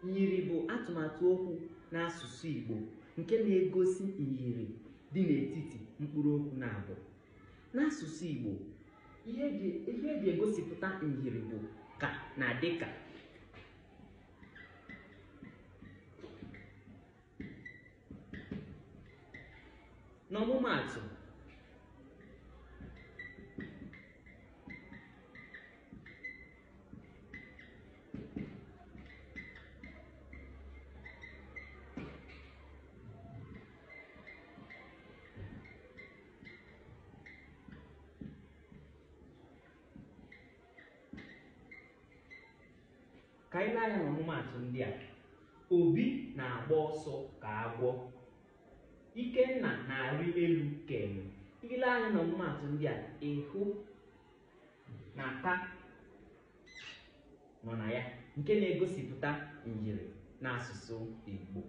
Myiri bụ atụmatụ okwu n'asụsụ Igbo nke na-egosi myiri dị n'etiti mkpụrụ okwu na-abụ. N'asụsụ Igbo, ihe eji egosipụta myiri bụ ka na dịka. N'ọmụmaatụ, ka anyị lee anya n'ọmụmaatụ ndị a. Obi na-agba ọsọ ka agwọ. Ikenna na-arị elu ka enwe. Ile anya n'ọmụmaatụ ndị a, ịhụ na ka nọ na ya, nke na-egosipụta myiri n'asụsụ Igbo.